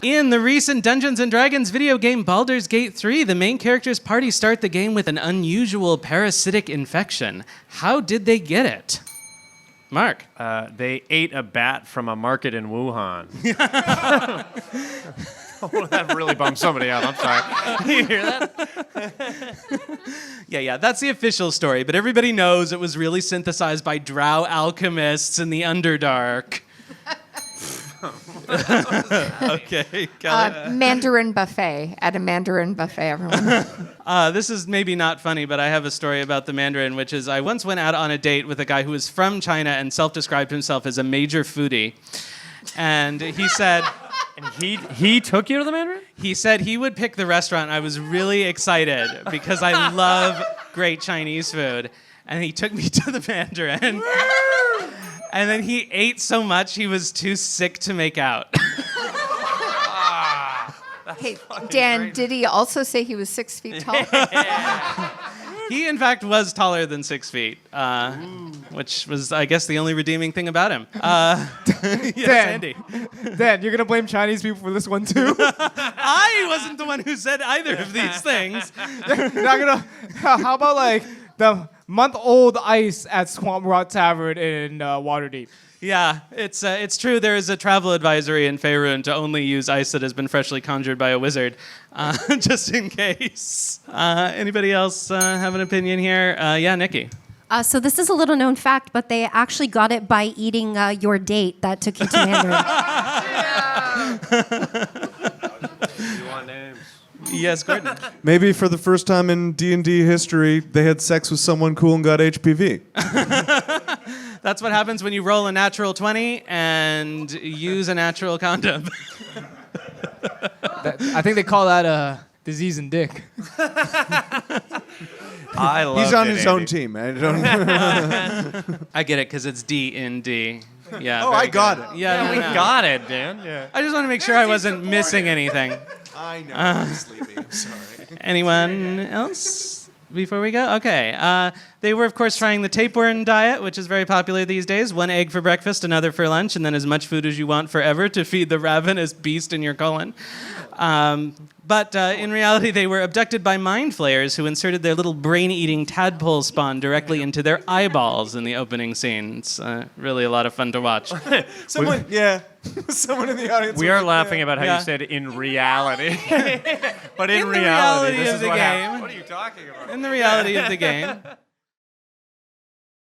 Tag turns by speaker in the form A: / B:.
A: In the recent Dungeons & Dragons video game Baldur's Gate 3, the main character's party start the game with an unusual parasitic infection. How did they get it? Marc.
B: They ate a bat from a market in Wuhan. Oh, that really bummed somebody out. I'm sorry. You hear that?
A: Yeah, that's the official story, but everybody knows it was really synthesized by drow alchemists in the Underdark. Okay, got it.
C: Mandarin buffet. At a Mandarin buffet, everyone.
A: This is maybe not funny, but I have a story about the Mandarin, which is I once went out on a date with a guy who was from China and self-described himself as a major foodie. And he said...
B: And he took you to the Mandarin?
A: He said he would pick the restaurant. I was really excited because I love great Chinese food. And he took me to the Mandarin. And then he ate so much he was too sick to make out.
C: Hey, Dan, did he also say he was 6 feet tall?
A: He, in fact, was taller than 6 feet, which was, I guess, the only redeeming thing about him. Yes, Andy.
D: Dan, you're going to blame Chinese people for this one, too?
A: I wasn't the one who said either of these things.
D: How about, like, the month-old ice at Swamp Rock Tavern in Waterdeep?
A: Yeah, it's true. There is a travel advisory in Faerun to only use ice that has been freshly conjured by a wizard, just in case. Anybody else have an opinion here? Yeah, Nikki.
E: So this is a little known fact, but they actually got it by eating your date that took you to Mandarin.
B: You want names?
A: Yes, Gordon.
F: Maybe for the first time in D&D history, they had sex with someone cool and got HPV.
A: That's what happens when you roll a natural 20 and use a natural condom.
D: I think they call that a disease in dick.
B: I love
F: He's on his own team. I
A: get it, because it's D in D. Yeah.
F: Oh, I got it.
A: Yeah,
B: We got it, Dan. Yeah.
A: I just want to make sure I wasn't missing anything.
F: I know. I'm sleepy. I'm sorry.
A: Anyone else before we go? Okay. They were, of course, trying the tapeworm diet, which is very popular these days. 1 egg for breakfast, another for lunch, and then as much food as you want forever to feed the ravenous beast in your colon. But in reality, they were abducted by mind flayers who inserted their little brain-eating tadpole spawn directly into their eyeballs in the opening scene. It's really a lot of fun to watch.
F: Someone in the audience.
B: We are laughing about how
A: Yeah.
B: you said in reality. But in
A: In the
B: reality,
A: reality
B: this
A: of
B: is
A: the
B: what
A: game.
B: happened. What are you talking about?
A: In the reality of the game.